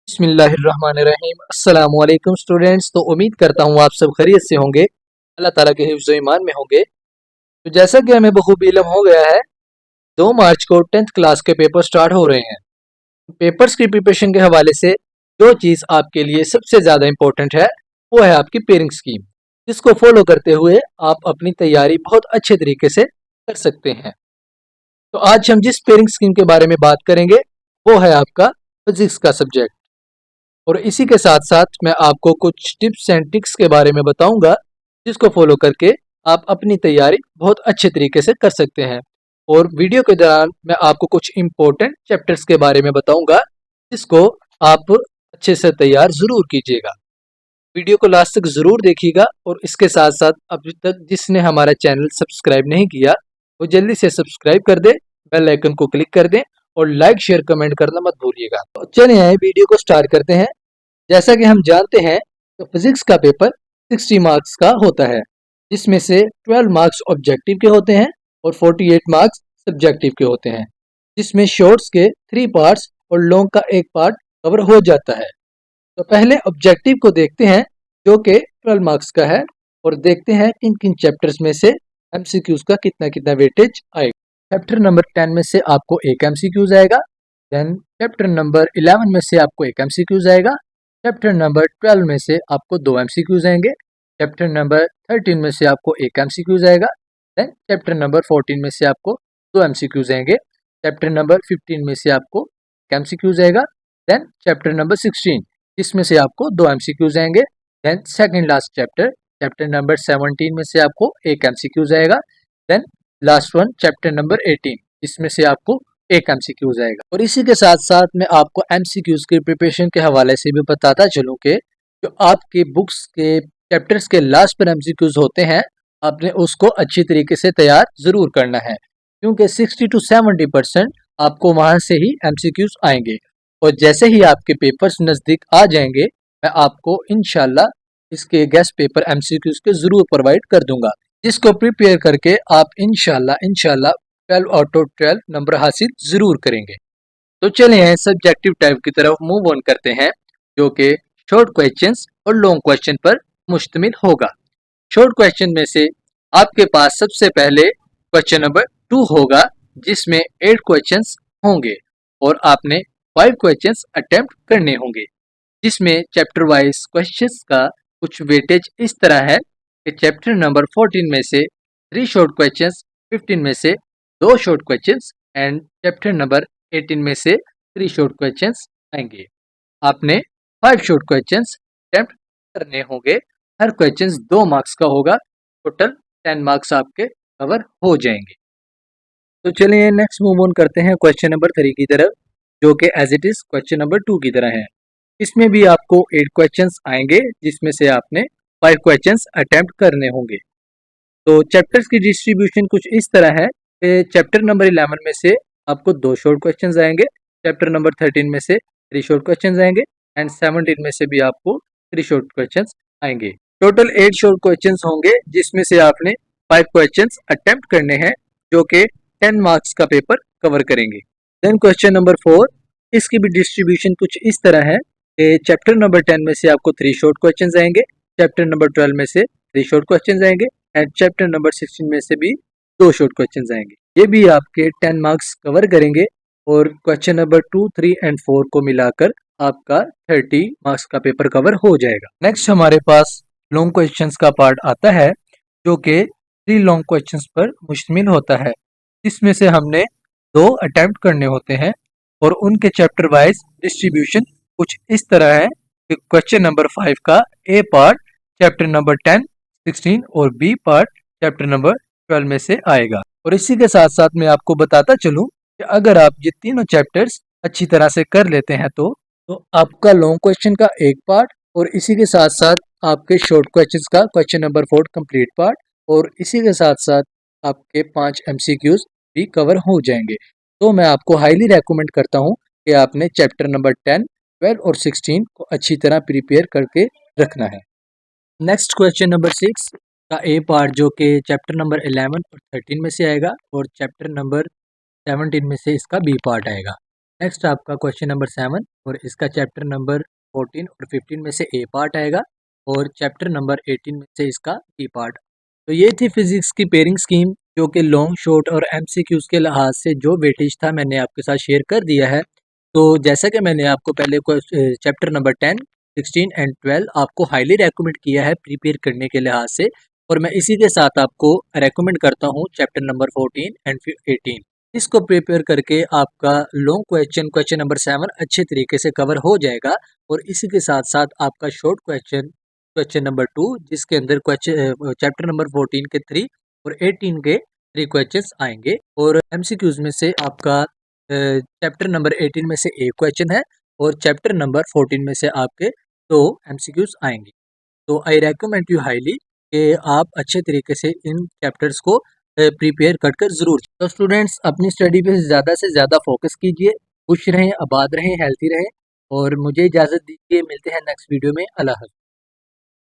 बिस्मिल्लाहिर्रहमानिर्रहीम। अस्सलामु अलैकुम स्टूडेंट्स। तो उम्मीद करता हूँ आप सब खैरियत से होंगे, अल्लाह ताला के हिफ्ज़ ईमान में होंगे। तो जैसा कि हमें बखूबी इल्म हो गया है, 2 मार्च को 10th क्लास के पेपर स्टार्ट हो रहे हैं। पेपर्स की प्रिपरेशन के हवाले से जो चीज़ आपके लिए सबसे ज़्यादा इम्पोर्टेंट है वो है आपकी पेयरिंग स्कीम, जिसको फॉलो करते हुए आप अपनी तैयारी बहुत अच्छे तरीके से कर सकते हैं। तो आज हम जिस पेयरिंग स्कीम के बारे में बात करेंगे वो है आपका फिजिक्स का सब्जेक्ट। और इसी के साथ साथ मैं आपको कुछ टिप्स एंड ट्रिक्स के बारे में बताऊंगा, जिसको फॉलो करके आप अपनी तैयारी बहुत अच्छे तरीके से कर सकते हैं। और वीडियो के दौरान मैं आपको कुछ इम्पोर्टेंट चैप्टर्स के बारे में बताऊंगा, जिसको आप अच्छे से तैयार ज़रूर कीजिएगा। वीडियो को लास्ट तक ज़रूर देखिएगा। और इसके साथ साथ अभी तक जिसने हमारा चैनल सब्सक्राइब नहीं किया वो जल्दी से सब्सक्राइब कर दे, बेल आइकन को क्लिक कर दें और लाइक शेयर कमेंट करना मत भूलिएगा। तो चलिए वीडियो को स्टार्ट करते हैं। जैसा कि हम जानते हैं तो फिजिक्स का पेपर 60 मार्क्स का होता है, जिसमें से 12 मार्क्स ऑब्जेक्टिव के होते हैं और 48 मार्क्स सब्जेक्टिव के होते हैं, जिसमें शॉर्ट्स के 3 पार्ट्स और लॉन्ग का 1 पार्ट कवर हो जाता है। तो पहले ऑब्जेक्टिव को देखते हैं, जो कि 12 मार्क्स का है, और देखते हैं किन किन चैप्टर्स में से एमसीक्यूज का कितना कितना वेटेज आएगा। चैप्टर नंबर 10 में से आपको एक एमसीक्यूज आएगा। देन चैप्टर नंबर 11 में से आपको एक एमसीक्यूज आएगा। चैप्टर नंबर 12 में से आपको 2 एमसीक्यूज आएंगे। चैप्टर नंबर 13 में से आपको एक एमसीक्यूज आएगा। देन चैप्टर नंबर 14 में से आपको 2 एमसीक्यूज आएंगे। चैप्टर नंबर 15 में से आपको एक एमसीक्यूज आएगा। देन चैप्टर नंबर 16, इसमें से आपको 2 एमसीक्यूज आएंगे। Then second last chapter, chapter number 17 में से आपको एक एमसीक्यूज आएगा। Then last one chapter number 18, इसमें से आपको एक एमसीक्यूज आएगा। और इसी के साथ साथ मैं आपको एमसीक्यूज की प्रिपरेशन के हवाले से भी बताता चलूं कि जो आपके बुक्स के चैप्टर्स के लास्ट पर एमसीक्यूज होते हैं, आपने उसको अच्छी तरीके से तैयार जरूर करना है, क्योंकि 60 to 70% आपको वहां से ही एमसीक्यूज आएंगे। और जैसे ही आपके पेपर्स नज़दीक आ जाएंगे, मैं आपको इंशाल्लाह इसके गेस्ट पेपर एमसीक्यूज के ज़रूर प्रोवाइड कर दूंगा, जिसको प्रिपेयर करके आप इंशाल्लाह 12 आउट ऑफ 12 नंबर हासिल ज़रूर करेंगे। तो चलिए सब्जेक्टिव टाइप की तरफ मूव ऑन करते हैं, जो कि शॉर्ट क्वेश्चंस और लॉन्ग क्वेश्चन पर मुश्तमिल होगा। शॉर्ट क्वेश्चन में से आपके पास सबसे पहले क्वेश्चन नंबर 2 होगा, जिसमें 8 क्वेश्चंस होंगे और आपने 5 क्वेश्चंस अटेम्प्ट करने होंगे, जिसमें चैप्टर वाइज क्वेश्चंस का कुछ वेटेज इस तरह है कि चैप्टर नंबर 14 में से 3 शॉर्ट क्वेश्चंस, 15 में से 2 short questions and chapter number 18 में से 3 शॉर्ट क्वेश्चंस आएंगे। आपने 5 शॉर्ट क्वेश्चंस अटेम्प्ट करने होंगे। हर क्वेश्चंस 2 मार्क्स का होगा। टोटल 10 मार्क्स आपके कवर हो जाएंगे। तो चलिए नेक्स्ट मूव ऑन करते हैं क्वेश्चन नंबर 3 की तरफ, जो कि as it is question number 2 की तरह है। इसमें भी आपको 8 क्वेश्चंस आएंगे, जिसमें से आपने 5 क्वेश्चंस अटेम्प्ट करने होंगे। तो चैप्टर्स की डिस्ट्रीब्यूशन कुछ इस तरह है कि चैप्टर नंबर 11 में से आपको 2 शॉर्ट क्वेश्चंस आएंगे। चैप्टर नंबर 13 में से 3 शॉर्ट क्वेश्चंस आएंगे एंड 17 में से भी आपको 3 शॉर्ट क्वेश्चंस आएंगे। टोटल 8 शॉर्ट क्वेश्चंस होंगे, जिसमें से आपने 5 क्वेश्चंस अटेम्प्ट करने हैं, जो कि 10 मार्क्स का पेपर कवर करेंगे। देन क्वेश्चन नंबर 4, इसकी भी डिस्ट्रीब्यूशन कुछ इस तरह है कि चैप्टर नंबर 10 में से आपको 3 शॉर्ट क्वेश्चंस आएंगे। चैप्टर नंबर 12 में से 3 शॉर्ट क्वेश्चंस आएंगे एंड चैप्टर नंबर 16 में से भी 2 शॉर्ट क्वेश्चंस आएंगे। ये भी आपके 10 मार्क्स कवर करेंगे और क्वेश्चन नंबर 2, 3 एंड 4 को मिलाकर आपका 30 मार्क्स का पेपर कवर हो जाएगा। नेक्स्ट हमारे पास लॉन्ग क्वेश्चंस का पार्ट आता है, जो कि 3 लॉन्ग क्वेश्चंस पर मुश्तमिल होता है, जिसमें से हमने 2 अटेम्प्ट करने होते हैं और उनके चैप्टर वाइज डिस्ट्रीब्यूशन कुछ इस तरह है कि क्वेश्चन नंबर 5 का ए पार्ट चैप्टर नंबर 10, 16 और बी पार्ट चैप्टर नंबर 12 में से आएगा। और इसी के साथ साथ मैं आपको बताता चलूं कि अगर आप ये तीनों चैप्टर्स अच्छी तरह से कर लेते हैं तो आपका लॉन्ग क्वेश्चन का एक पार्ट और इसी के साथ साथ आपके शॉर्ट क्वेश्चंस का क्वेश्चन नंबर 4 कंप्लीट पार्ट और इसी के साथ साथ आपके 5 एमसीक्यूज भी कवर हो जाएंगे। तो मैं आपको हाईली रेकमेंड करता हूं कि आपने चैप्टर नंबर 10, 12 और 16 को अच्छी तरह प्रिपेयर करके रखना है। नेक्स्ट क्वेश्चन नंबर 6 का ए पार्ट, जो कि चैप्टर नंबर 11 और 13 में से आएगा और चैप्टर नंबर 17 में से इसका बी पार्ट आएगा। नेक्स्ट आपका क्वेश्चन नंबर 7 और इसका चैप्टर नंबर 14 और 15 में से ए पार्ट आएगा और चैप्टर नंबर 18 में से इसका बी पार्ट। तो ये थी फिजिक्स की पेयरिंग स्कीम, जो कि लॉन्ग शॉर्ट और एमसीक्यूज के लिहाज से जो वेटेज था मैंने आपके साथ शेयर कर दिया है। तो जैसा कि मैंने आपको पहले चैप्टर नंबर 10, 16 एंड 12 आपको हाईली रेकमेंड किया है प्रिपेयर करने के लिहाज से, और मैं इसी के साथ आपको रेकमेंड करता हूँ चैप्टर नंबर 14 एंड 18। इसको प्रिपेयर करके आपका लॉन्ग क्वेश्चन नंबर 7 अच्छे तरीके से कवर हो जाएगा, और इसी के साथ साथ आपका शॉर्ट क्वेश्चन नंबर 2, जिसके अंदर क्वेश्चन चैप्टर नंबर 14 के 3 और 18 के 3 क्वेश्चंस आएंगे, और एमसीक्यूज में से आपका चैप्टर नंबर 18 में से एक क्वेश्चन है और चैप्टर नंबर 14 में से आपके 2 एमसीक्यूज आएंगे। तो आई रेकमेंड यू हाईली कि आप अच्छे तरीके से इन चैप्टर्स को प्रिपेयर कर ज़रूर। तो स्टूडेंट्स अपनी स्टडी पे ज़्यादा से ज़्यादा फोकस कीजिए, खुश रहें, आबाद रहें, हेल्थी रहें, और मुझे इजाज़त दीजिए। मिलते हैं नेक्स्ट वीडियो में। अल्लाह हाफ़िज़।